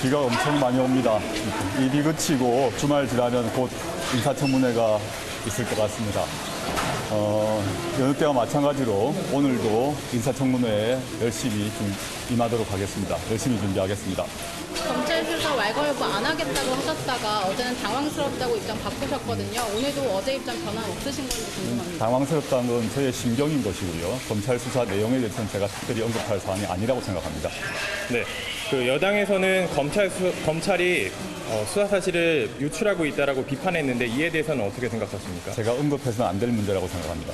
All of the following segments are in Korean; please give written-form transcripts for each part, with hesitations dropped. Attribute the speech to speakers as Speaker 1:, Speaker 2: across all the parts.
Speaker 1: 비가 엄청 많이 옵니다. 이 비 그치고 주말 지나면 곧 인사청문회가 있을 것 같습니다. 여느 때와 마찬가지로 오늘도 인사청문회에 열심히 임하도록 하겠습니다. 열심히 준비하겠습니다.
Speaker 2: 검찰 수사 왈가왈부 안 하겠다고 하셨다가 어제는 당황스럽다고 입장 바꾸셨거든요. 오늘도 어제 입장 변화 없으신 건지 궁금합니다.
Speaker 1: 당황스럽다는 건 저의 심경인 것이고요. 검찰 수사 내용에 대해서는 제가 특별히 언급할 사안이 아니라고 생각합니다.
Speaker 3: 네, 그 여당에서는 검찰이 수사 사실을 유출하고 있다라고 비판했는데 이에 대해서는 어떻게 생각하십니까?
Speaker 1: 제가 언급해서는 안 될 문제라고 생각합니다.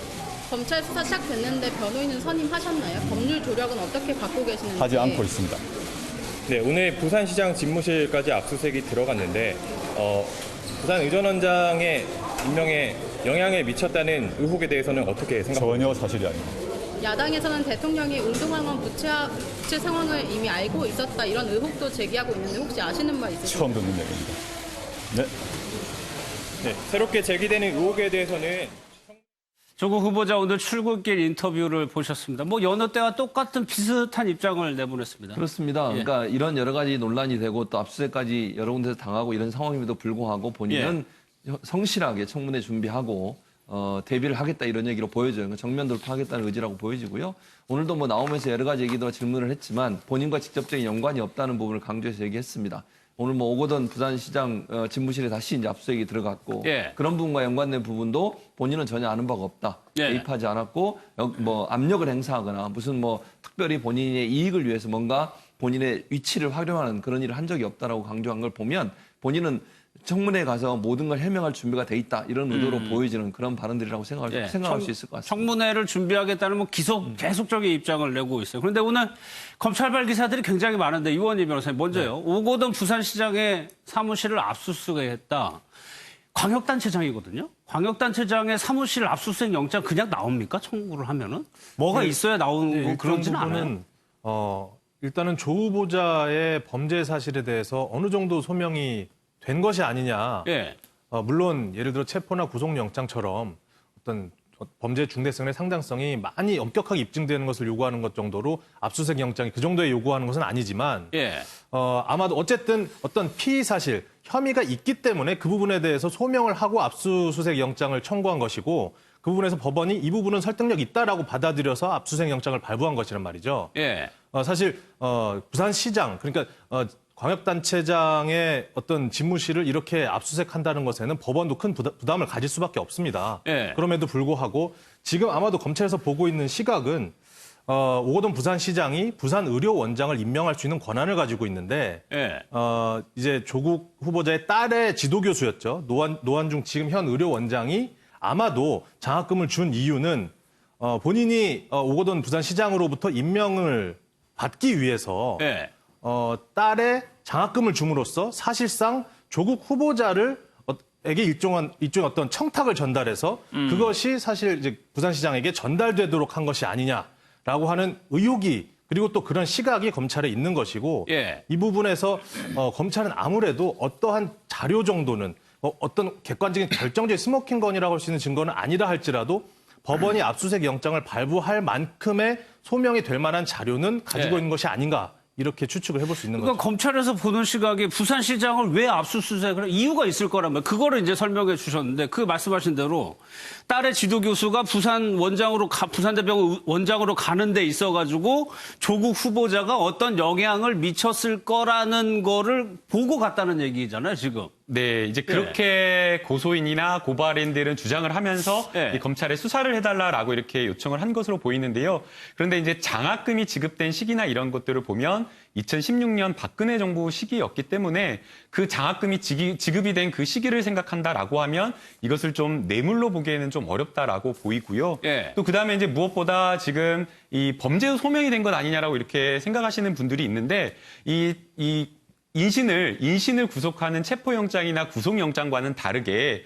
Speaker 2: 검찰 수사 시작됐는데 변호인은 선임하셨나요? 법률 조력은 어떻게 받고 계시는지.
Speaker 1: 하지 않고 있습니다.
Speaker 3: 네, 오늘 부산시장 집무실까지 압수수색이 들어갔는데 부산의전원장의 임명에 영향을 미쳤다는 의혹에 대해서는 어떻게 생각하십니까?
Speaker 1: 전혀 사실이 아닙니다.
Speaker 2: 야당에서는 대통령이 운동왕원 부채 상황을 이미 알고 있었다 이런 의혹도 제기하고 있는데 혹시 아시는 바 있으세요?
Speaker 1: 처음 듣는 얘기입니다. 네.
Speaker 3: 네, 새롭게 제기되는 의혹에 대해서는
Speaker 4: 조국 후보자 오늘 출근길 인터뷰를 보셨습니다. 뭐 여느 때와 똑같은 비슷한 입장을 내보냈습니다.
Speaker 5: 그렇습니다.
Speaker 4: 예.
Speaker 5: 그러니까 이런 여러 가지 논란이 되고 또 압수수색까지 여러 군데서 당하고 이런 상황임에도 불구하고 본인은 성실하게 청문회 준비하고 대비를 하겠다 이런 얘기로 보여져요. 그러니까 정면 돌파하겠다는 의지라고 보여지고요. 오늘도 뭐 나오면서 여러 가지 얘기도 질문을 했지만 본인과 직접적인 연관이 없다는 부분을 강조해서 얘기했습니다. 오늘 뭐 오거돈 부산시장 집무실에 다시 이제 압수수색이 들어갔고
Speaker 4: 예.
Speaker 5: 그런 부분과 연관된 부분도 본인은 전혀 아는 바가 없다.
Speaker 4: 예.
Speaker 5: 개입하지 않았고 뭐 압력을 행사하거나 무슨 뭐 특별히 본인의 이익을 위해서 뭔가 본인의 위치를 활용하는 그런 일을 한 적이 없다라고 강조한 걸 보면 본인은 청문회에 가서 모든 걸 해명할 준비가 돼 있다 이런 의도로 보여지는 그런 발언들이라고 생각할 수 있을 것 같습니다.
Speaker 4: 청문회를 준비하겠다는 뭐 계속적인 입장을 내고 있어요. 그런데 오늘 검찰발 기사들이 굉장히 많은데 이원희 변호사님 먼저요. 오거돈 부산시장의 사무실을 압수수색했다. 광역단체장이거든요. 광역단체장의 사무실 압수수색 영장 그냥 나옵니까? 청구를 하면은 뭐가 있어야 나오는 거 그런지는 않아요.
Speaker 6: 일단은 조 후보자의 범죄 사실에 대해서 어느 정도 소명이 된 것이 아니냐.
Speaker 4: 예.
Speaker 6: 물론 예를 들어 체포나 구속영장처럼 어떤 범죄 중대성의 상당성이 많이 엄격하게 입증되는 것을 요구하는 것 정도로 압수수색 영장이 그 정도에 요구하는 것은 아니지만
Speaker 4: 예.
Speaker 6: 아마도 어쨌든 어떤 피의 사실, 혐의가 있기 때문에 그 부분에 대해서 소명을 하고 압수수색 영장을 청구한 것이고 그 부분에서 법원이 이 부분은 설득력 있다라고 받아들여서 압수수색 영장을 발부한 것이란 말이죠.
Speaker 4: 예.
Speaker 6: 사실 부산시장 그러니까 광역단체장의 어떤 집무실을 이렇게 압수수색한다는 것에는 법원도 큰 부담을 가질 수밖에 없습니다.
Speaker 4: 예.
Speaker 6: 그럼에도 불구하고 지금 아마도 검찰에서 보고 있는 시각은 오거돈 부산시장이 부산의료원장을 임명할 수 있는 권한을 가지고 있는데
Speaker 4: 예.
Speaker 6: 이제 조국 후보자의 딸의 지도교수였죠. 노한중 지금 현 의료원장이 아마도 장학금을 준 이유는 본인이 오거돈 부산시장으로부터 임명을 받기 위해서
Speaker 4: 예.
Speaker 6: 딸의 장학금을 줌으로써 사실상 조국 후보자에게 일종의 어떤 청탁을 전달해서 그것이 사실 이제 부산시장에게 전달되도록 한 것이 아니냐라고 하는 의혹이 그리고 또 그런 시각이 검찰에 있는 것이고
Speaker 4: 예.
Speaker 6: 이 부분에서 검찰은 아무래도 어떠한 자료 정도는 어떤 객관적인 결정적인 스모킹건이라고 할 수 있는 증거는 아니라 할지라도 법원이 압수수색 영장을 발부할 만큼의 소명이 될 만한 자료는 가지고 있는 것이 아닌가 이렇게 추측을 해볼 수 있는
Speaker 4: 그러니까
Speaker 6: 거죠.
Speaker 4: 검찰에서 보는 시각이 부산시장을 왜 압수수색을 이유가 있을 거라면 그거를 이제 설명해 주셨는데 그 말씀하신 대로 딸의 지도교수가 부산대병원 원장으로 가는 데 있어가지고 조국 후보자가 어떤 영향을 미쳤을 거라는 거를 보고 갔다는 얘기잖아요, 지금.
Speaker 7: 네, 이제 그렇게 고소인이나 고발인들은 주장을 하면서 이 검찰에 수사를 해달라라고 이렇게 요청을 한 것으로 보이는데요. 그런데 이제 장학금이 지급된 시기나 이런 것들을 보면 2016년 박근혜 정부 시기였기 때문에 그 장학금이 지급이 된 그 시기를 생각한다라고 하면 이것을 좀 뇌물로 보기에는 좀 어렵다라고 보이고요. 또 그다음에 이제 무엇보다 지금 이 범죄 소명이 된 것 아니냐라고 이렇게 생각하시는 분들이 있는데 인신을 구속하는 체포영장이나 구속영장과는 다르게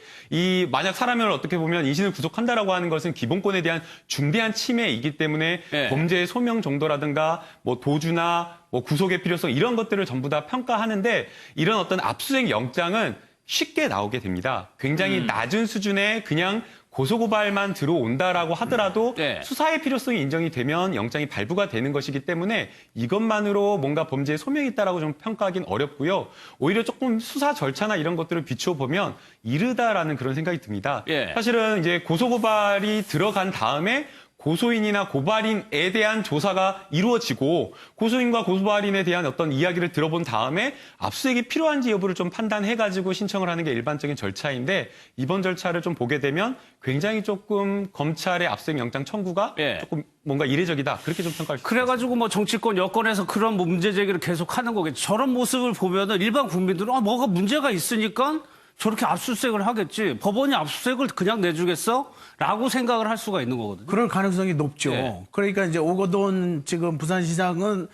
Speaker 7: 만약 사람을 어떻게 보면 인신을 구속한다라고 하는 것은 기본권에 대한 중대한 침해이기 때문에 범죄의 소명 정도라든가 뭐 도주나 뭐 구속의 필요성 이런 것들을 전부 다 평가하는데 이런 어떤 압수수색 영장은 쉽게 나오게 됩니다. 굉장히 낮은 수준의 그냥 고소고발만 들어온다라고 하더라도
Speaker 4: 네.
Speaker 7: 수사의 필요성이 인정이 되면 영장이 발부가 되는 것이기 때문에 이것만으로 뭔가 범죄에 소명이 있다라고 좀 평가하기는 어렵고요. 오히려 조금 수사 절차나 이런 것들을 비추어 보면 이르다라는 그런 생각이 듭니다.
Speaker 4: 예.
Speaker 7: 사실은 이제 고소고발이 들어간 다음에 고소인이나 고발인에 대한 조사가 이루어지고 고소인과 고발인에 대한 어떤 이야기를 들어본 다음에 압수수색이 필요한지 여부를 좀 판단해가지고 신청을 하는 게 일반적인 절차인데 이번 절차를 좀 보게 되면 굉장히 조금 검찰의 압수수색 영장 청구가
Speaker 4: 예.
Speaker 7: 조금 뭔가 이례적이다 그렇게 좀 평가할 수 있습니다.
Speaker 4: 그래가지고 뭐 정치권 여권에서 그런 문제 제기를 계속 하는 거겠죠. 저런 모습을 보면은 일반 국민들은 뭐가 문제가 있으니까 저렇게 압수수색을 하겠지. 법원이 압수수색을 그냥 내주겠어? 라고 생각을 할 수가 있는 거거든요.
Speaker 8: 그럴 가능성이 높죠.
Speaker 4: 네.
Speaker 8: 그러니까 이제 오거돈 지금 부산시장은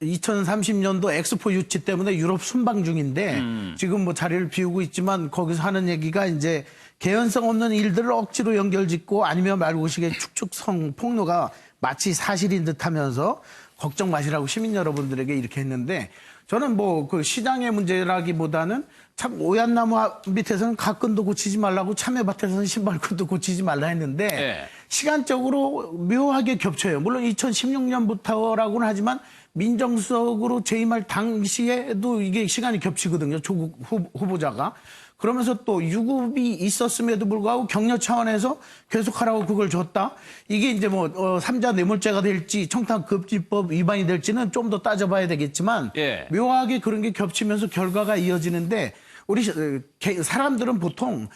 Speaker 8: 2030년도 엑스포 유치 때문에 유럽 순방 중인데 지금 뭐 자리를 비우고 있지만 거기서 하는 얘기가 이제 개연성 없는 일들을 억지로 연결짓고 아니면 말고식의 축축성 폭로가 마치 사실인 듯 하면서 걱정 마시라고 시민 여러분들에게 이렇게 했는데 저는 뭐 그 시장의 문제라기보다는 참 오얏나무 밑에서는 가끈도 고치지 말라고 참외밭에서는 신발끈도 고치지 말라 했는데
Speaker 4: 네.
Speaker 8: 시간적으로 묘하게 겹쳐요. 물론 2016년부터라고는 하지만 민정수석으로 재임할 당시에도 이게 시간이 겹치거든요. 조국 후보자가. 그러면서 또 유급이 있었음에도 불구하고 격려 차원에서 계속하라고 그걸 줬다. 이게 이제 뭐 삼자 뇌물죄가 될지 청탁금지법 위반이 될지는 좀 더 따져봐야 되겠지만
Speaker 4: 예.
Speaker 8: 묘하게 그런 게 겹치면서 결과가 이어지는데 우리 사람들은 보통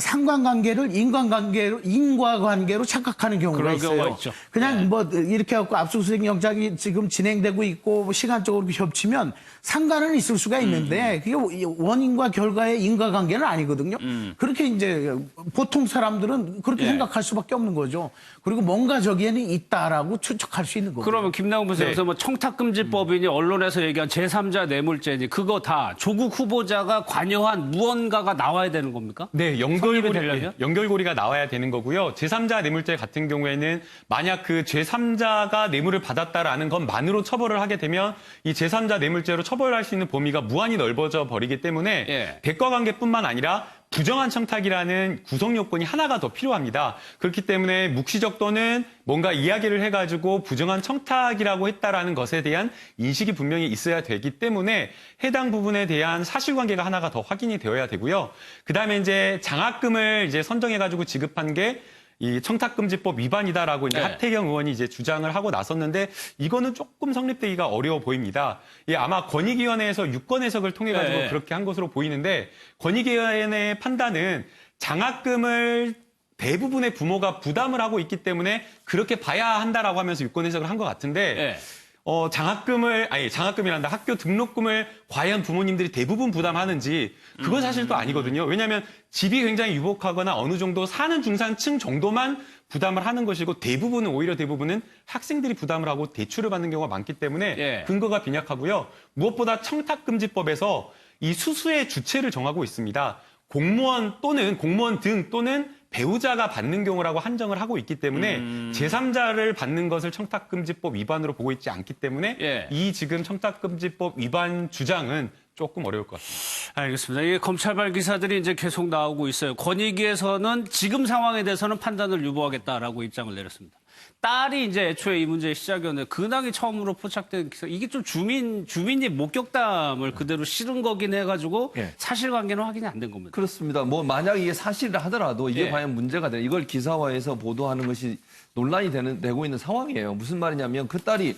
Speaker 8: 상관관계를 인과관계로 착각하는 경우가
Speaker 4: 그런
Speaker 8: 있어요.
Speaker 4: 경우가 있죠.
Speaker 8: 그냥 뭐 이렇게 해갖고 압수수색 영장이 지금 진행되고 있고 뭐 시간적으로 겹치면 상관은 있을 수가 있는데 그게 원인과 결과의 인과관계는 아니거든요. 그렇게 이제 보통 사람들은 그렇게
Speaker 4: 예.
Speaker 8: 생각할 수밖에 없는 거죠. 그리고 뭔가 저기에는 있다라고 추측할 수 있는 거죠.
Speaker 4: 그러면 김남국 변호사께서 뭐 청탁금지법이니 언론에서 얘기한 제3자 뇌물죄니 그거 다 조국 후보자가 관여한 무언가가 나와야 되는 겁니까?
Speaker 7: 네,
Speaker 4: 성립이 되려면?
Speaker 7: 연결고리가 나와야 되는 거고요. 제3자 뇌물죄 같은 경우에는 만약 그 제3자가 뇌물을 받았다라는 것만으로 처벌을 하게 되면 이 제3자 뇌물죄로 처벌할 수 있는 범위가 무한히 넓어져 버리기 때문에
Speaker 4: 예.
Speaker 7: 대가관계뿐만 아니라 부정한 청탁이라는 구성 요건이 하나가 더 필요합니다. 그렇기 때문에 묵시적 또는 뭔가 이야기를 해가지고 부정한 청탁이라고 했다라는 것에 대한 인식이 분명히 있어야 되기 때문에 해당 부분에 대한 사실관계가 하나가 더 확인이 되어야 되고요. 그다음에 이제 장학금을 이제 선정해가지고 지급한 게 이 청탁금지법 위반이다라고 이제
Speaker 4: 네.
Speaker 7: 하태경 의원이 이제 주장을 하고 나섰는데 이거는 조금 성립되기가 어려워 보입니다. 예, 아마 권익위원회에서 유권 해석을 통해 가지고
Speaker 4: 네.
Speaker 7: 그렇게 한 것으로 보이는데 권익위원회의 판단은 장학금을 대부분의 부모가 부담을 하고 있기 때문에 그렇게 봐야 한다라고 하면서 유권 해석을 한 것 같은데
Speaker 4: 네.
Speaker 7: 장학금이란다. 학교 등록금을 과연 부모님들이 대부분 부담하는지 그건 사실 또 아니거든요. 왜냐하면 집이 굉장히 유복하거나 어느 정도 사는 중산층 정도만 부담을 하는 것이고 오히려 대부분은 학생들이 부담을 하고 대출을 받는 경우가 많기 때문에
Speaker 4: 예.
Speaker 7: 근거가 빈약하고요. 무엇보다 청탁금지법에서 이 수수의 주체를 정하고 있습니다. 공무원 등 또는 배우자가 받는 경우라고 한정을 하고 있기 때문에 제3자를 받는 것을 청탁금지법 위반으로 보고 있지 않기 때문에
Speaker 4: 예.
Speaker 7: 이 지금 청탁금지법 위반 주장은 조금 어려울 것 같습니다.
Speaker 4: 알겠습니다. 이게 검찰발 기사들이 이제 계속 나오고 있어요. 권익위에서는 지금 상황에 대해서는 판단을 유보하겠다라고 입장을 내렸습니다. 딸이 이제 애초에 이 문제의 시작이었는데 근황이 처음으로 포착된 기사 이게 좀 주민이 목격담을 그대로 실은 거긴 해가지고
Speaker 5: 예.
Speaker 4: 사실관계는 확인이 안 된 겁니다.
Speaker 5: 그렇습니다. 뭐 만약 이게 사실이라 하더라도 이게
Speaker 4: 예.
Speaker 5: 과연 문제가 되는 이걸 기사화해서 보도하는 것이 논란이 되고 있는 상황이에요. 무슨 말이냐면 그 딸이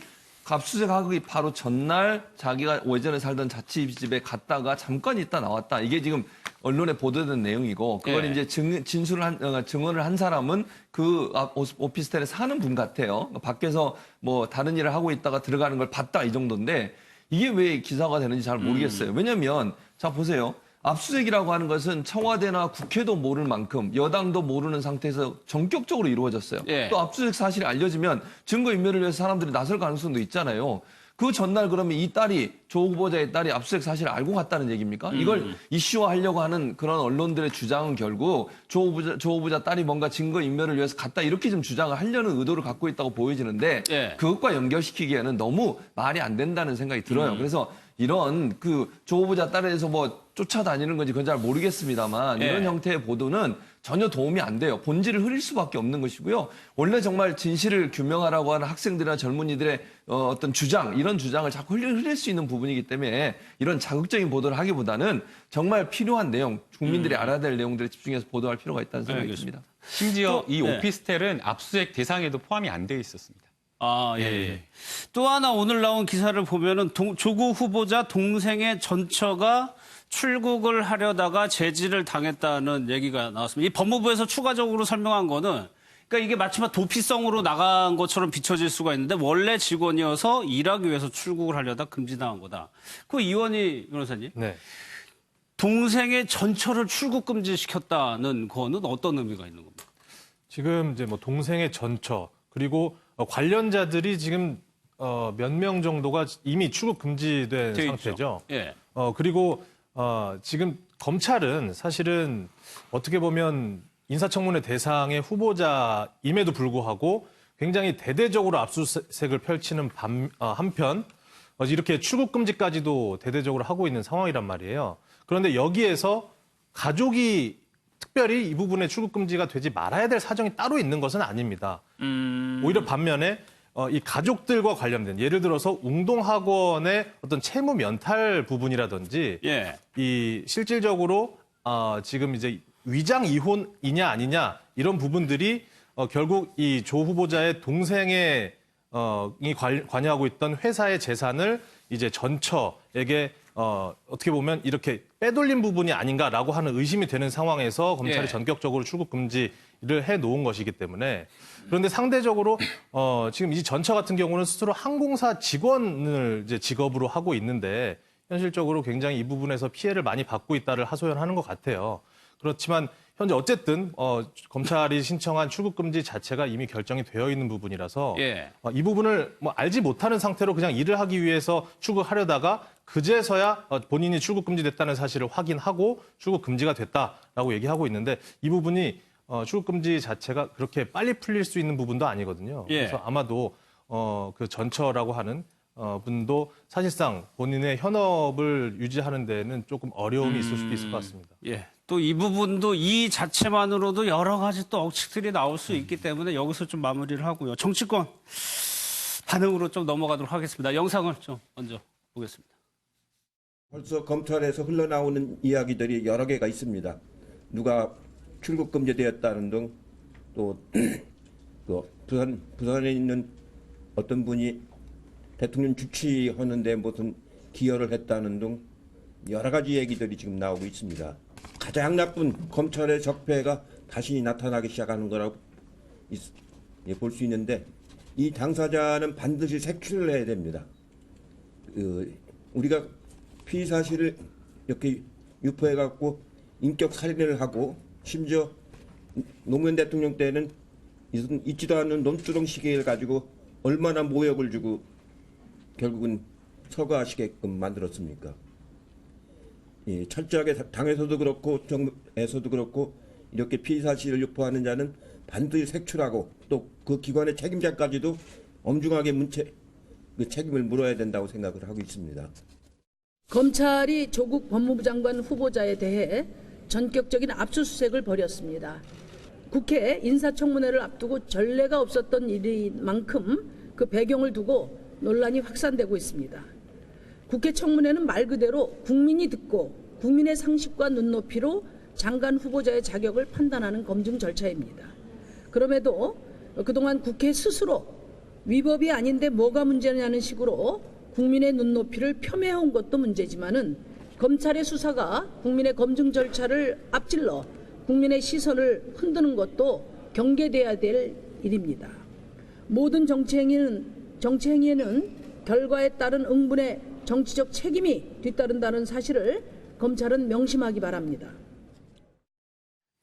Speaker 5: 압수수색하기 바로 전날 자기가 예전에 살던 자취집에 갔다가 잠깐 있다 나왔다. 이게 지금 언론에 보도된 내용이고 그걸
Speaker 4: 예.
Speaker 5: 이제 증언을 한 사람은 그 오피스텔에 사는 분 같아요. 밖에서 뭐 다른 일을 하고 있다가 들어가는 걸 봤다 이 정도인데 이게 왜 기사가 되는지 잘 모르겠어요. 왜냐면 자 보세요. 압수수색이라고 하는 것은 청와대나 국회도 모를 만큼 여당도 모르는 상태에서 전격적으로 이루어졌어요.
Speaker 4: 예.
Speaker 5: 또 압수수색 사실이 알려지면 증거인멸을 위해서 사람들이 나설 가능성도 있잖아요. 그 전날 그러면 이 딸이 조 후보자의 딸이 압수수색 사실을 알고 갔다는 얘기입니까? 이걸 이슈화하려고 하는 그런 언론들의 주장은 결국 조 후보자 딸이 뭔가 증거인멸을 위해서 갔다 이렇게 좀 주장을 하려는 의도를 갖고 있다고 보여지는데
Speaker 4: 예.
Speaker 5: 그것과 연결시키기에는 너무 말이 안 된다는 생각이 들어요. 그래서 이런 그 조 후보자 딸에서 뭐 쫓아다니는 건지 그건 잘 모르겠습니다만 이런 형태의 보도는 전혀 도움이 안 돼요. 본질을 흐릴 수밖에 없는 것이고요. 원래 정말 진실을 규명하라고 하는 학생들이나 젊은이들의 어떤 주장, 이런 주장을 자꾸 흘릴 수 있는 부분이기 때문에 이런 자극적인 보도를 하기보다는 정말 필요한 내용, 국민들이 알아야 될 내용들에 집중해서 보도할 필요가 있다는 생각이 듭니다.
Speaker 7: 심지어 이
Speaker 4: 네.
Speaker 7: 오피스텔은 압수수색 대상에도 포함이 안 되어 있었습니다.
Speaker 4: 아, 예. 또 하나 오늘 나온 기사를 보면은 조국 후보자 동생의 전처가 출국을 하려다가 제지를 당했다는 얘기가 나왔습니다. 이 법무부에서 추가적으로 설명한 거는 그러니까 이게 마치 도피성으로 나간 것처럼 비춰질 수가 있는데 원래 직원이어서 일하기 위해서 출국을 하려다 금지당한 거다. 그 이원희 변호사님.
Speaker 6: 네.
Speaker 4: 동생의 전처를 출국 금지시켰다는 거는 어떤 의미가 있는 겁니까?
Speaker 6: 지금 이제 뭐 동생의 전처 그리고 관련자들이 지금 몇 명 정도가 이미 출국 금지된
Speaker 4: 되어
Speaker 6: 상태죠.
Speaker 4: 있죠. 예.
Speaker 6: 그리고 지금 검찰은 사실은 어떻게 보면 인사청문회 대상의 후보자임에도 불구하고 굉장히 대대적으로 압수수색을 펼치는 한편 이렇게 출국 금지까지도 대대적으로 하고 있는 상황이란 말이에요. 그런데 여기에서 가족이 특별히 이 부분에 출국 금지가 되지 말아야 될 사정이 따로 있는 것은 아닙니다. 오히려 반면에 이 가족들과 관련된 예를 들어서 웅동학원의 어떤 채무 면탈 부분이라든지
Speaker 4: 예.
Speaker 6: 이 실질적으로 지금 이제 위장 이혼이냐 아니냐 이런 부분들이 결국 이 조 후보자의 동생의 이 관여하고 있던 회사의 재산을 이제 전처에게 어떻게 보면 이렇게 빼돌린 부분이 아닌가라고 하는 의심이 되는 상황에서 검찰이
Speaker 4: 예.
Speaker 6: 전격적으로 출국 금지를 해 놓은 것이기 때문에 그런데 상대적으로 지금 이 전처 같은 경우는 스스로 항공사 직원을 이제 직업으로 하고 있는데 현실적으로 굉장히 이 부분에서 피해를 많이 받고 있다를 하소연하는 것 같아요. 그렇지만 현재 어쨌든 검찰이 신청한 출국 금지 자체가 이미 결정이 되어 있는 부분이라서
Speaker 4: 예.
Speaker 6: 이 부분을 뭐 알지 못하는 상태로 그냥 일을 하기 위해서 출국하려다가 그제서야 본인이 출국 금지됐다는 사실을 확인하고 출국 금지가 됐다라고 얘기하고 있는데 이 부분이 출국 금지 자체가 그렇게 빨리 풀릴 수 있는 부분도 아니거든요.
Speaker 4: 예.
Speaker 6: 그래서 아마도 그 전처라고 하는 분도 사실상 본인의 현업을 유지하는 데는 조금 어려움이 있을 수도 있을 것 같습니다.
Speaker 4: 예. 또 이 부분도 이 자체만으로도 여러 가지 또 억측들이 나올 수 있기 때문에 여기서 좀 마무리를 하고요. 정치권 반응으로 좀 넘어가도록 하겠습니다. 영상을 좀 먼저 보겠습니다.
Speaker 9: 벌써 검찰에서 흘러나오는 이야기들이 여러 개가 있습니다. 누가 출국 금지되었다는 등 또 부산에 있는 어떤 분이 대통령 주치하는데 무슨 기여를 했다는 등 여러 가지 얘기들이 지금 나오고 있습니다. 가장 나쁜 검찰의 적폐가 다시 나타나기 시작하는 거라고 볼 수 있는데 이 당사자는 반드시 색출을 해야 됩니다. 우리가 피의 사실을 이렇게 유포해갖고 인격 살인을 하고 심지어 노무현 대통령 때는 있지도 않은 논두렁 시계를 가지고 얼마나 모욕을 주고 결국은 서거하시게끔 만들었습니까? 철저하게 당에서도 그렇고 정부에서도 그렇고 이렇게 피의 사실을 유포하는 자는 반드시 색출하고 또 그 기관의 책임자까지도 엄중하게 그 책임을 물어야 된다고 생각을 하고 있습니다.
Speaker 10: 검찰이 조국 법무부 장관 후보자에 대해 전격적인 압수수색을 벌였습니다. 국회 인사청문회를 앞두고 전례가 없었던 일인 만큼 그 배경을 두고 논란이 확산되고 있습니다. 국회 청문회는 말 그대로 국민이 듣고 국민의 상식과 눈높이로 장관 후보자의 자격을 판단하는 검증 절차입니다. 그럼에도 그동안 국회 스스로 위법이 아닌데 뭐가 문제냐는 식으로 국민의 눈높이를 폄훼해온 것도 문제지만은 검찰의 수사가 국민의 검증 절차를 앞질러 국민의 시선을 흔드는 것도 경계돼야 될 일입니다. 모든 정치행위에는 결과에 따른 응분의 정치적 책임이 뒤따른다는 사실을 검찰은 명심하기 바랍니다.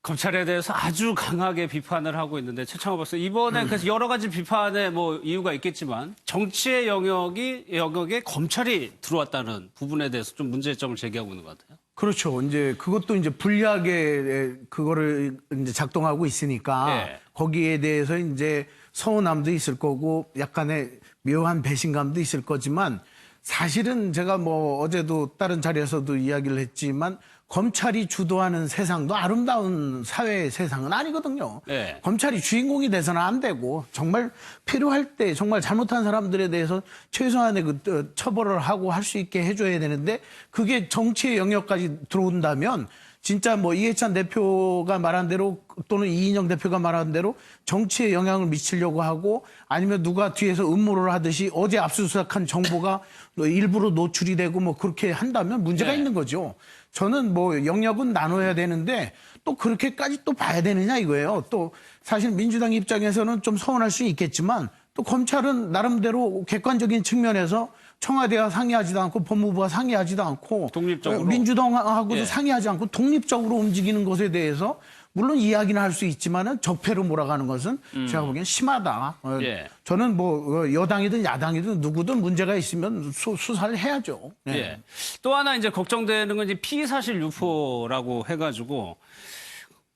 Speaker 4: 검찰에 대해서 아주 강하게 비판을 하고 있는데 최창호 박사 이번에 그래서 여러 가지 비판의 뭐 이유가 있겠지만 정치의 영역에 검찰이 들어왔다는 부분에 대해서 좀 문제점을 제기하고 있는 것 같아요.
Speaker 8: 그렇죠. 이제 그것도 이제 불리하게 그거를 이제 작동하고 있으니까
Speaker 4: 예.
Speaker 8: 거기에 대해서 이제 서운함도 있을 거고 약간의 묘한 배신감도 있을 거지만 사실은 제가 뭐 어제도 다른 자리에서도 이야기를 했지만 검찰이 주도하는 세상도 아름다운 사회의 세상은 아니거든요.
Speaker 4: 네.
Speaker 8: 검찰이 주인공이 돼서는 안 되고 정말 필요할 때 정말 잘못한 사람들에 대해서 최소한의 그 처벌을 하고 할 수 있게 해줘야 되는데 그게 정치의 영역까지 들어온다면 진짜 뭐 이해찬 대표가 말한 대로 또는 이인영 대표가 말한 대로 정치에 영향을 미치려고 하고 아니면 누가 뒤에서 음모를 하듯이 어제 압수수색한 정보가 일부러 노출이 되고 뭐 그렇게 한다면 문제가
Speaker 4: 네.
Speaker 8: 있는 거죠. 저는 뭐 영역은 나눠야 되는데 또 그렇게까지 또 봐야 되느냐 이거예요. 또 사실 민주당 입장에서는 좀 서운할 수 있겠지만 또 검찰은 나름대로 객관적인 측면에서 청와대와 상의하지도 않고 법무부와 상의하지도 않고
Speaker 4: 독립적으로.
Speaker 8: 민주당하고도
Speaker 4: 예.
Speaker 8: 상의하지 않고 독립적으로 움직이는 것에 대해서 물론 이야기는 할 수 있지만은 적폐로 몰아가는 것은 제가 보기엔 심하다.
Speaker 4: 예.
Speaker 8: 저는 뭐 여당이든 야당이든 누구든 문제가 있으면 수사를 해야죠. 네.
Speaker 4: 예. 또 하나 이제 걱정되는 건 이제 피의사실 유포라고 해가지고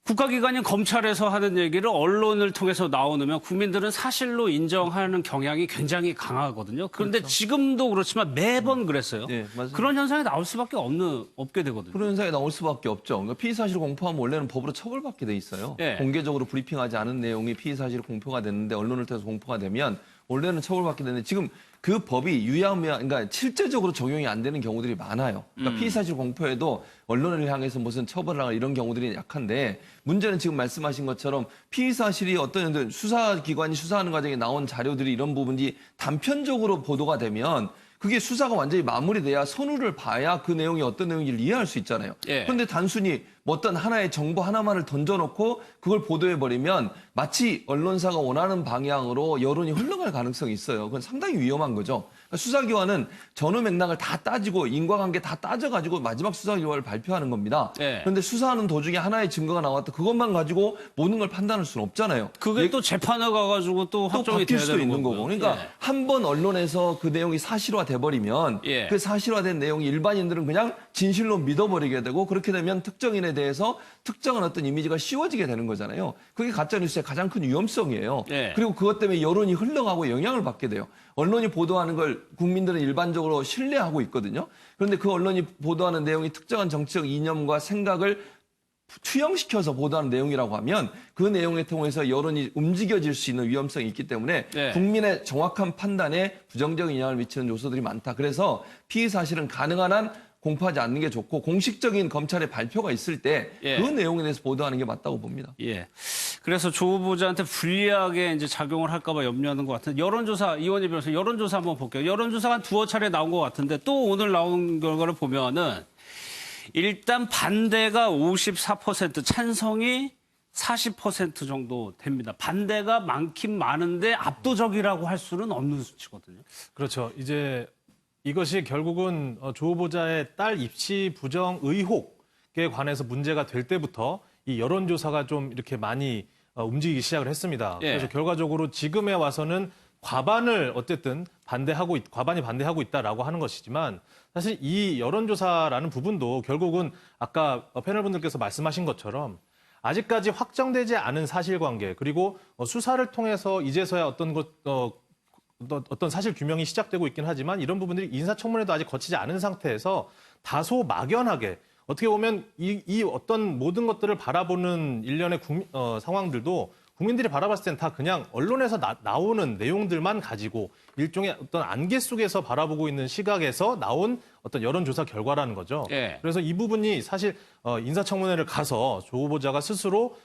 Speaker 4: 국가기관인 검찰에서 하는 얘기를 언론을 통해서 나오면 국민들은 사실로 인정하는 경향이 굉장히 강하거든요. 그런데 지금도 그렇지만 매번 그랬어요.
Speaker 5: 네, 맞습니다.
Speaker 4: 그런 현상이 나올 수밖에 없게 되거든요.
Speaker 5: 그런 현상이 나올 수밖에 없죠. 그러니까 피의사실 공포하면 원래는 법으로 처벌받게 돼 있어요.
Speaker 4: 예.
Speaker 5: 공개적으로 브리핑하지 않은 내용이 피의사실 공표가 됐는데 언론을 통해서 공포가 되면 원래는 처벌받게 되는데 지금 그 법이 그러니까 실제적으로 적용이 안 되는 경우들이 많아요. 그러니까 피의사실 공표에도 언론을 향해서 무슨 처벌을 하거나 이런 경우들이 약한데 문제는 지금 말씀하신 것처럼 피의사실이 어떤 수사기관이 수사하는 과정에 나온 자료들이 이런 부분이 단편적으로 보도가 되면 그게 수사가 완전히 마무리돼야 선우를 봐야 그 내용이 어떤 내용인지를 이해할 수 있잖아요.
Speaker 4: 예.
Speaker 5: 그런데 단순히 뭐 어떤 하나의 정보 하나만을 던져놓고 그걸 보도해버리면 마치 언론사가 원하는 방향으로 여론이 흘러갈 가능성이 있어요. 그건 상당히 위험한 거죠. 그러니까 수사기관은 전후 맥락을 다 따지고 인과관계 다 따져가지고 마지막 수사 결과를 발표하는 겁니다.
Speaker 4: 예.
Speaker 5: 그런데 수사하는 도중에 하나의 증거가 나왔다. 그것만 가지고 모든 걸 판단할 수는 없잖아요.
Speaker 4: 그게 또 재판에 가가지고 또
Speaker 5: 또
Speaker 4: 확정이
Speaker 5: 바뀔
Speaker 4: 돼야
Speaker 5: 수도
Speaker 4: 되는
Speaker 5: 있는
Speaker 4: 거고요.
Speaker 5: 거고. 그러니까
Speaker 4: 예.
Speaker 5: 한 번 언론에서 그 내용이 사실화 돼버리면
Speaker 4: 예.
Speaker 5: 그 사실화된 내용이 일반인들은 그냥 진실로 믿어버리게 되고 그렇게 되면 특정인에 대해서 특정한 어떤 이미지가 씌워지게 되는 거잖아요. 그게 가짜뉴스의 가장 큰 위험성이에요.
Speaker 4: 예.
Speaker 5: 그리고 그것 때문에 여론이 흘러가고 영향을 받게 돼요. 언론이 보도하는 걸 국민들은 일반적으로 신뢰하고 있거든요. 그런데 그 언론이 보도하는 내용이 특정한 정치적 이념과 생각을 투영시켜서 보도하는 내용이라고 하면 그 내용을 통해서 여론이 움직여질 수 있는 위험성이 있기 때문에
Speaker 4: 네.
Speaker 5: 국민의 정확한 판단에 부정적인 영향을 미치는 요소들이 많다. 그래서 피의 사실은 가능한 한 공표하지 않는 게 좋고 공식적인 검찰의 발표가 있을 때 그
Speaker 4: 예.
Speaker 5: 내용에 대해서 보도하는 게 맞다고 봅니다.
Speaker 4: 예. 그래서 조 후보자한테 불리하게 이제 작용을 할까봐 염려하는 것 같은데 여론조사 이원희 변호사 여론조사 한번 볼게요. 여론조사가 한 두어 차례 나온 것 같은데 또 오늘 나온 결과를 보면은 일단 반대가 54% 찬성이 40% 정도 됩니다. 반대가 많긴 많은데 압도적이라고 할 수는 없는 수치거든요.
Speaker 6: 그렇죠. 이제 이것이 결국은 조 후보자의 딸 입시 부정 의혹에 관해서 문제가 될 때부터 이 여론조사가 좀 이렇게 많이 움직이기 시작을 했습니다.
Speaker 4: 예.
Speaker 6: 그래서 결과적으로 지금에 와서는 과반을 어쨌든 과반이 반대하고 있다라고 하는 것이지만 사실 이 여론조사라는 부분도 결국은 아까 패널분들께서 말씀하신 것처럼 아직까지 확정되지 않은 사실관계 그리고 수사를 통해서 이제서야 어떤 사실 규명이 시작되고 있긴 하지만 이런 부분들이 인사청문회도 아직 거치지 않은 상태에서 다소 막연하게 어떻게 보면 이 어떤 모든 것들을 바라보는 일련의 상황들도 국민들이 바라봤을 땐 다 그냥 언론에서 나오는 내용들만 가지고 일종의 어떤 안개 속에서 바라보고 있는 시각에서 나온 어떤 여론조사 결과라는 거죠.
Speaker 4: 예.
Speaker 6: 그래서 이 부분이 사실 인사청문회를 가서 조 후보자가 스스로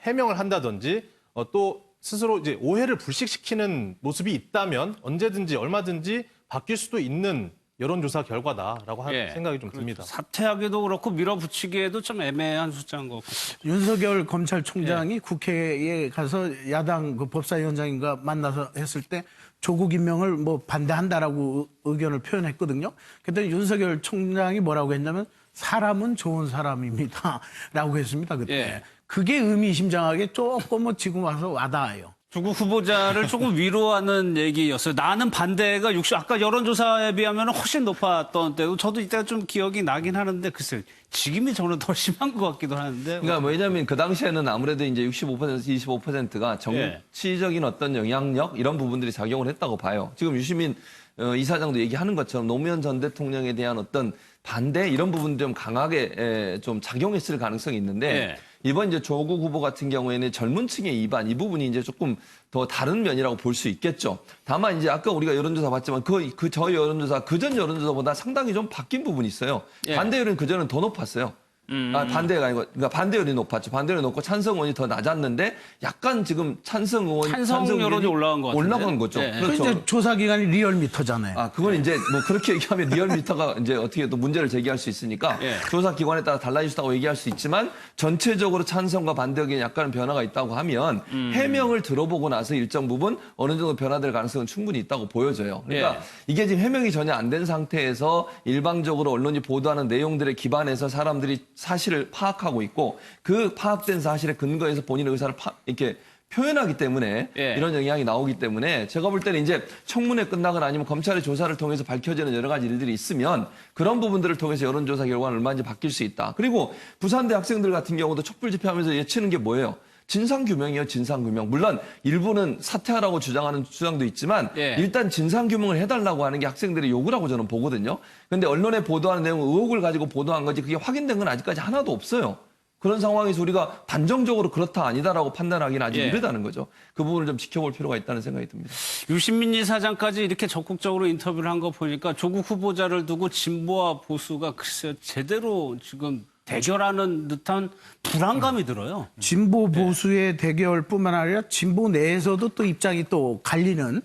Speaker 6: 해명을 한다든지 또 스스로 이제 오해를 불식시키는 모습이 있다면 언제든지 얼마든지 바뀔 수도 있는 여론조사 결과다라고
Speaker 4: 예.
Speaker 6: 생각이 좀 듭니다.
Speaker 4: 사퇴하기도 그렇고 밀어붙이기에도 좀 애매한 숫자인 것 같아요.
Speaker 8: 윤석열 검찰총장이 국회에 가서 야당 그 법사위원장인가 만나서 했을 때 조국 임명을 뭐 반대한다라고 의견을 표현했거든요. 그랬더니 윤석열 총장이 뭐라고 했냐면 사람은 좋은 사람입니다라고 했습니다. 그때.
Speaker 4: 예.
Speaker 8: 그게 의미심장하게 조금 지금 와서 와닿아요.
Speaker 4: 조국 후보자를 조금 위로하는 얘기였어요. 나는 반대가 아까 여론조사에 비하면 훨씬 높았던 때도 저도 이때가 좀 기억이 나긴 하는데 글쎄요. 지금이 저는 더 심한 것 같기도 하는데.
Speaker 5: 그러니까 왜냐하면 그 당시에는 아무래도 이제 65% 25%가 정치적인 어떤 영향력 이런 부분들이 작용을 했다고 봐요. 지금 유시민 이사장도 얘기하는 것처럼 노무현 전 대통령에 대한 어떤 반대 이런 부분이 좀 강하게 좀 작용했을 가능성이 있는데 이번 이제 조국 후보 같은 경우에는 젊은 층의 이반 이 부분이 이제 조금 더 다른 면이라고 볼 수 있겠죠. 다만 이제 아까 우리가 여론조사 봤지만 저 여론조사 그전 여론조사보다 상당히 좀 바뀐 부분이 있어요. 반대율은 그전은 더 높았어요. 반대가 아니고, 그러니까 반대율이 높았죠. 반대율이 높고 찬성원이 더 낮았는데 약간 지금 찬성
Speaker 4: 여론이 올라간 것 같은데.
Speaker 5: 올라간 거죠. 그렇죠.
Speaker 8: 이제 조사 기관이 리얼미터잖아요.
Speaker 5: 그건 이제 뭐 그렇게 얘기하면 리얼미터가 이제 어떻게 또 문제를 제기할 수 있으니까 조사 기관에 따라 달라질 수 있다고 얘기할 수 있지만 전체적으로 찬성과 반대 의견에 약간 변화가 있다고 하면 해명을 들어보고 나서 일정 부분 어느 정도 변화될 가능성은 충분히 있다고 보여져요. 그러니까 이게 지금 해명이 전혀 안 된 상태에서 일방적으로 언론이 보도하는 내용들에 기반해서 사람들이 사실을 파악하고 있고 그 파악된 사실에 근거해서 본인의 의사를 이렇게 표현하기 때문에 이런 영향이 나오기 때문에 제가 볼 때는 이제 청문회 끝나거나 아니면 검찰의 조사를 통해서 밝혀지는 여러 가지 일들이 있으면 그런 부분들을 통해서 여론조사 결과는 얼마든지 바뀔 수 있다. 그리고 부산대 학생들 같은 경우도 촛불 집회하면서 예치는 게 뭐예요? 진상규명이요, 진상규명. 물론 일부는 사퇴하라고 주장하는 주장도 있지만 일단 진상규명을 해달라고 하는 게 학생들의 요구라고 저는 보거든요. 그런데 언론에 보도하는 내용 의혹을 가지고 보도한 거지 그게 확인된 건 아직까지 하나도 없어요. 그런 상황에서 우리가 단정적으로 그렇다 아니다라고 판단하기는 아직 이르다는 거죠. 그 부분을 좀 지켜볼 필요가 있다는 생각이 듭니다.
Speaker 4: 유시민 이사장까지 이렇게 적극적으로 인터뷰를 한 거 보니까 조국 후보자를 두고 진보와 보수가 글쎄요 제대로 지금 대결하는 듯한 불안감이 들어요.
Speaker 8: 진보 보수의 대결뿐만 아니라 진보 내에서도 또 입장이 또 갈리는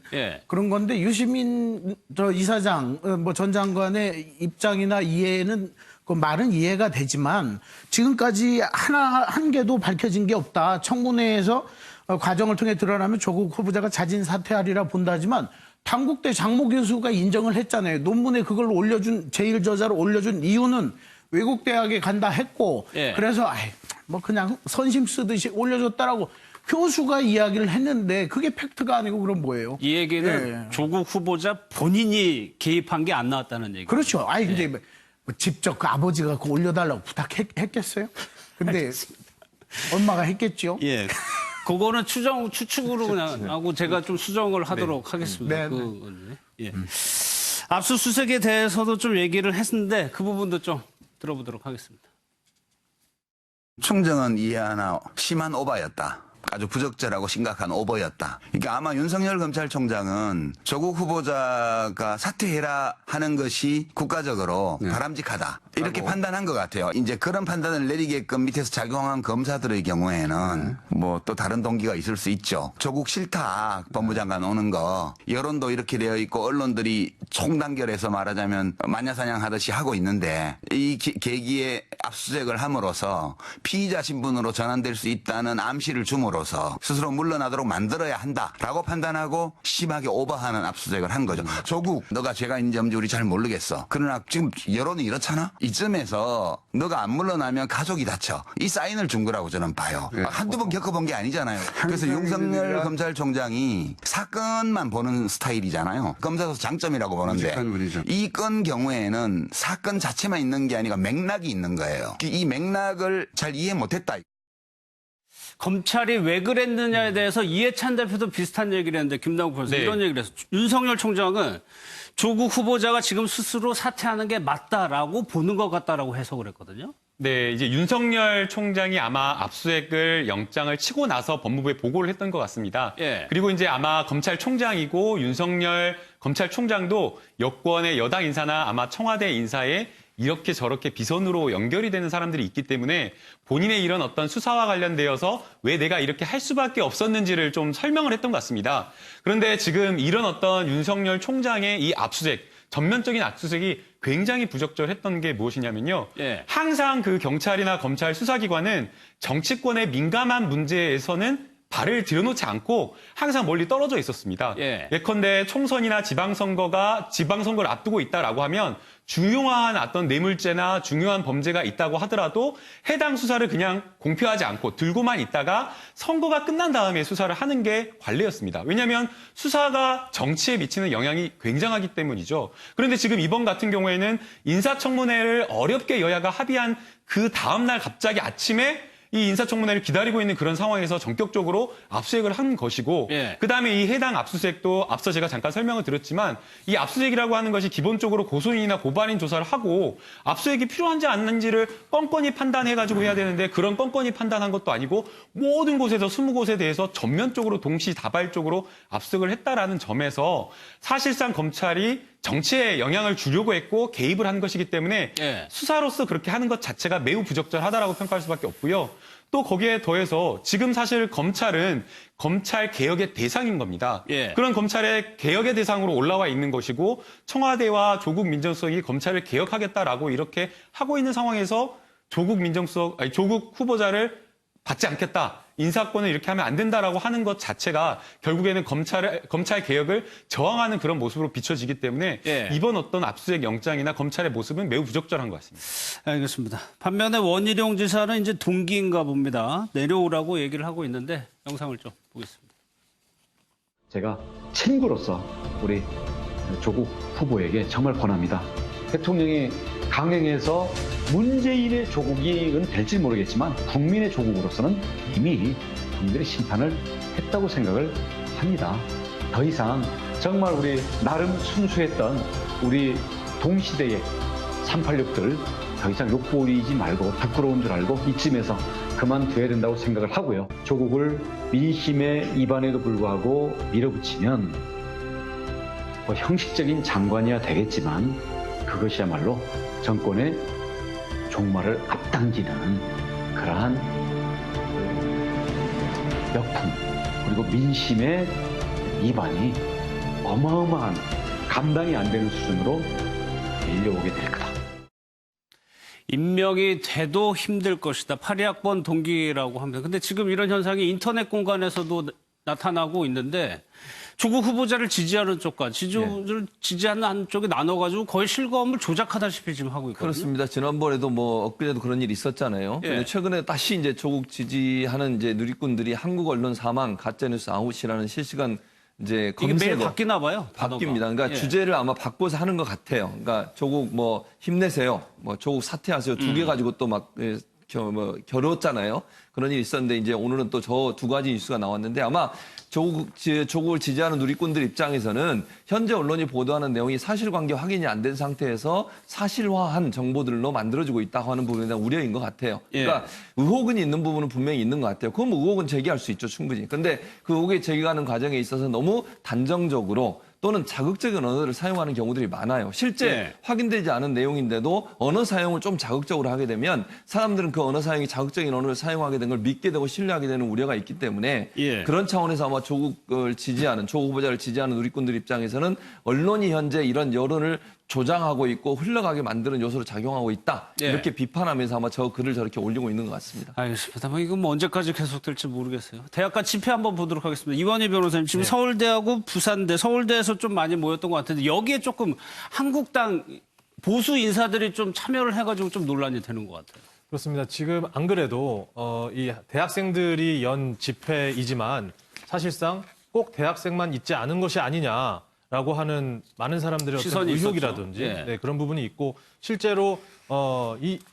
Speaker 8: 그런 건데 유시민 이사장 전 장관의 입장이나 이해는 그 말은 이해가 되지만 지금까지 한 개도 밝혀진 게 없다. 청문회에서 과정을 통해 드러나면 조국 후보자가 자진 사퇴하리라 본다지만 당국대 장모 교수가 인정을 했잖아요. 논문에 그걸 제1저자로 올려준 이유는 외국 대학에 간다 했고 그래서 그냥 선심 쓰듯이 올려줬다라고 교수가 이야기를 했는데 그게 팩트가 아니고 그럼 뭐예요?
Speaker 4: 이 얘기는 조국 후보자 본인이 개입한 게 안 나왔다는 얘기.
Speaker 8: 그렇죠. 근데 직접 그 아버지가 그거 올려달라고 부탁했겠어요? 근데 엄마가 했겠죠.
Speaker 4: 그거는 추측으로 그냥 하고 제가 좀 수정을 하도록 하겠습니다. 압수수색에 대해서도 좀 얘기를 했는데 그 부분도 좀 들어보도록 하겠습니다.
Speaker 11: 총정은 이해 하나 심한 오바였다. 아주 부적절하고 심각한 오버였다. 그러니까 아마 윤석열 검찰총장은 조국 후보자가 사퇴해라 하는 것이 국가적으로 바람직하다. 이렇게 판단한 것 같아요. 이제 그런 판단을 내리게끔 밑에서 작용한 검사들의 경우에는 뭐 또 다른 동기가 있을 수 있죠. 조국 싫다. 법무장관 오는 거. 여론도 이렇게 되어 있고 언론들이 총단결해서 말하자면 마녀사냥하듯이 하고 있는데 이 계기에 압수수색을 함으로써 피의자 신분으로 전환될 수 있다는 암시를 줌으로써 스스로 물러나도록 만들어야 한다라고 판단하고 심하게 오버하는 압수수색을 한 거죠. 조국 너가 죄가 있는지 없는지 우리 잘 모르겠어. 그러나 지금 여론이 이렇잖아. 이쯤에서 너가 안 물러나면 가족이 다쳐. 이 사인을 준 거라고 저는 봐요. 한두 번 겪어본 게 아니잖아요. 그래서 윤석열 검찰총장이 사건만 보는 스타일이잖아요. 검사로서 장점이라고 보는데 이 건 경우에는 사건 자체만 있는 게 아니라 맥락이 있는 거예요. 이 맥락을 잘 이해 못했다.
Speaker 4: 검찰이 왜 그랬느냐에 대해서 이해찬 대표도 비슷한 얘기를 했는데 김남국 변호사 이런 얘기를 해서 윤석열 총장은 조국 후보자가 지금 스스로 사퇴하는 게 맞다라고 보는 것 같다라고 해석을 했거든요.
Speaker 7: 네, 이제 윤석열 총장이 아마 압수수색을 영장을 치고 나서 법무부에 보고를 했던 것 같습니다. 그리고 이제 아마 검찰총장이고 윤석열 검찰총장도 여권의 여당 인사나 아마 청와대 인사에 이렇게 저렇게 비선으로 연결이 되는 사람들이 있기 때문에 본인의 이런 어떤 수사와 관련되어서 왜 내가 이렇게 할 수밖에 없었는지를 좀 설명을 했던 것 같습니다. 그런데 지금 이런 어떤 윤석열 총장의 이 압수수색, 전면적인 압수수색이 굉장히 부적절했던 게 무엇이냐면요. 항상 그 경찰이나 검찰 수사기관은 정치권에 민감한 문제에서는 발을 들여놓지 않고 항상 멀리 떨어져 있었습니다. 예컨대 총선이나 지방선거를 앞두고 있다라고 하면 중요한 어떤 뇌물죄나 중요한 범죄가 있다고 하더라도 해당 수사를 그냥 공표하지 않고 들고만 있다가 선거가 끝난 다음에 수사를 하는 게 관례였습니다. 왜냐하면 수사가 정치에 미치는 영향이 굉장하기 때문이죠. 그런데 지금 이번 같은 경우에는 인사청문회를 어렵게 여야가 합의한 그 다음날 갑자기 아침에 이 인사청문회를 기다리고 있는 그런 상황에서 전격적으로 압수수색을 한 것이고 그다음에 이 해당 압수수색도 앞서 제가 잠깐 설명을 드렸지만 이 압수수색이라고 하는 것이 기본적으로 고소인이나 고발인 조사를 하고 압수수색이 필요한지 않는지를 껌껌이 판단해가지고 해야 되는데 그런 껌껌이 판단한 것도 아니고 모든 곳에서 20곳에 대해서 전면적으로 동시다발적으로 압수수색을 했다라는 점에서 사실상 검찰이 정치에 영향을 주려고 했고 개입을 한 것이기 때문에 수사로서 그렇게 하는 것 자체가 매우 부적절하다라고 평가할 수밖에 없고요. 또 거기에 더해서 지금 사실 검찰은 검찰 개혁의 대상인 겁니다. 그런 검찰의 개혁의 대상으로 올라와 있는 것이고 청와대와 조국 민정수석이 검찰을 개혁하겠다라고 이렇게 하고 있는 상황에서 조국 후보자를 받지 않겠다. 인사권을 이렇게 하면 안 된다라고 하는 것 자체가 결국에는 검찰 개혁을 저항하는 그런 모습으로 비춰지기 때문에 이번 어떤 압수수색 영장이나 검찰의 모습은 매우 부적절한 것 같습니다.
Speaker 4: 알겠습니다. 반면에 원희룡 지사는 이제 동기인가 봅니다. 내려오라고 얘기를 하고 있는데 영상을 좀 보겠습니다.
Speaker 12: 제가 친구로서 우리 조국 후보에게 정말 권합니다. 대통령이 강행해서 문재인의 조국은 될지 모르겠지만 국민의 조국으로서는 이미 국민들이 심판을 했다고 생각을 합니다. 더 이상 정말 우리 나름 순수했던 우리 동시대의 386들 더 이상 욕보이지 말고 부끄러운 줄 알고 이쯤에서 그만둬야 된다고 생각을 하고요. 조국을 민심의 입안에도 불구하고 밀어붙이면 뭐 형식적인 장관이야 되겠지만 그것이야말로 정권의 종말을 앞당기는 그러한 역풍 그리고 민심의 입안이 어마어마한 감당이 안 되는 수준으로 밀려오게 될 거다.
Speaker 4: 임명이 돼도 힘들 것이다. 82학번 동기라고 합니다. 근데 지금 이런 현상이 인터넷 공간에서도 나타나고 있는데 조국 후보자를 지지하는 쪽과 지지를 지지하는 한쪽이 나눠가지고 거의 실검을 조작하다시피 지금 하고 있거든요.
Speaker 5: 그렇습니다. 지난번에도 엊그제도 그런 일이 있었잖아요. 근데 최근에 다시 이제 조국 지지하는 이제 누리꾼들이 한국 언론 사망 가짜뉴스 아웃이라는 실시간 이제 검색어
Speaker 4: 이게 매일 바뀌나 봐요.
Speaker 5: 바뀝니다. 그러니까 주제를 아마 바꿔서 하는 것 같아요. 그러니까 조국 힘내세요. 조국 사퇴하세요. 두 개 가지고 또 막 겨뤘잖아요. 그런 일이 있었는데 이제 오늘은 또 저 두 가지 뉴스가 나왔는데 아마 조국을 지지하는 누리꾼들 입장에서는 현재 언론이 보도하는 내용이 사실관계 확인이 안 된 상태에서 사실화한 정보들로 만들어지고 있다고 하는 부분에 대한 우려인 것 같아요. 그러니까 의혹은 있는 부분은 분명히 있는 것 같아요. 그럼 의혹은 제기할 수 있죠, 충분히. 그런데 그 의혹이 제기하는 과정에 있어서 너무 단정적으로 또는 자극적인 언어를 사용하는 경우들이 많아요. 실제 확인되지 않은 내용인데도 언어 사용을 좀 자극적으로 하게 되면 사람들은 그 언어 사용이 자극적인 언어를 사용하게 된 걸 믿게 되고 신뢰하게 되는 우려가 있기 때문에 그런 차원에서 아마 조국 후보자를 지지하는 누리꾼들 입장에서는 언론이 현재 이런 여론을 조장하고 있고 흘러가게 만드는 요소로 작용하고 있다. 이렇게 비판하면서 아마 저 글을 저렇게 올리고 있는 것 같습니다.
Speaker 4: 알겠습니다. 이건 언제까지 계속될지 모르겠어요. 대학가 집회 한번 보도록 하겠습니다. 이완희 변호사님, 지금 서울대하고 부산대, 서울대에서 좀 많이 모였던 것 같은데 여기에 조금 한국당 보수 인사들이 좀 참여를 해가지고 좀 논란이 되는 것 같아요.
Speaker 6: 그렇습니다. 지금 안 그래도 이 대학생들이 연 집회이지만 사실상 꼭 대학생만 있지 않은 것이 아니냐라고 하는 많은 사람들의 어떤 의혹이라든지 그런 부분이 있고 실제로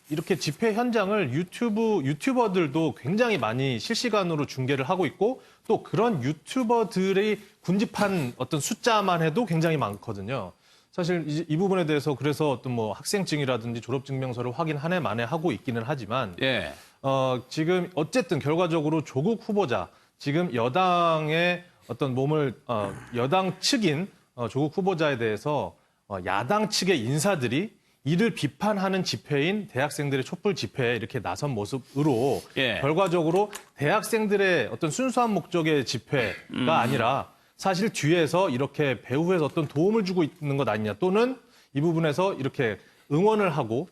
Speaker 6: 이렇게 집회 현장을 유튜버들도 굉장히 많이 실시간으로 중계를 하고 있고 또 그런 유튜버들이 군집한 어떤 숫자만 해도 굉장히 많거든요. 사실 이 부분에 대해서 그래서 어떤 학생증이라든지 졸업증명서를 확인 한 해 만에 하고 있기는 하지만 지금 어쨌든 결과적으로 조국 후보자 지금 여당의 어떤 여당 측인 조국 후보자에 대해서 야당 측의 인사들이 이를 비판하는 집회인 대학생들의 촛불 집회에 이렇게 나선 모습으로 결과적으로 대학생들의 어떤 순수한 목적의 집회가 아니라 사실 뒤에서 이렇게 배후에서 어떤 도움을 주고 있는 것 아니냐 또는 이 부분에서 이렇게 응원을 하고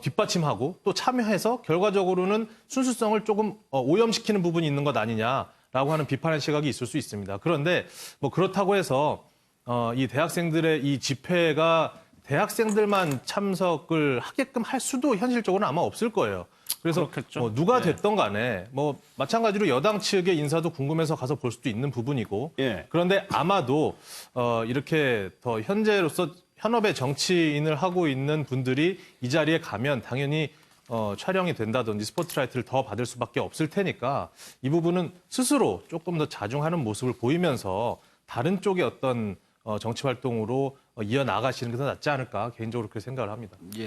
Speaker 6: 뒷받침하고 또 참여해서 결과적으로는 순수성을 조금 오염시키는 부분이 있는 것 아니냐라고 라고 하는 비판의 시각이 있을 수 있습니다. 그런데 뭐 그렇다고 해서 이 대학생들의 이 집회가 대학생들만 참석을 하게끔 할 수도 현실적으로는 아마 없을 거예요. 그래서
Speaker 4: 그렇겠죠.
Speaker 6: 뭐 누가 됐던 간에 뭐 마찬가지로 여당 측의 인사도 궁금해서 가서 볼 수도 있는 부분이고
Speaker 4: 예.
Speaker 6: 그런데 아마도 이렇게 더 현재로서 현업의 정치인을 하고 있는 분들이 이 자리에 가면 당연히 촬영이 된다든지 스포트라이트를 더 받을 수밖에 없을 테니까 이 부분은 스스로 조금 더 자중하는 모습을 보이면서 다른 쪽의 어떤 정치 활동으로 이어나가시는 게 더 낫지 않을까 개인적으로 그렇게 생각을 합니다.
Speaker 4: 예.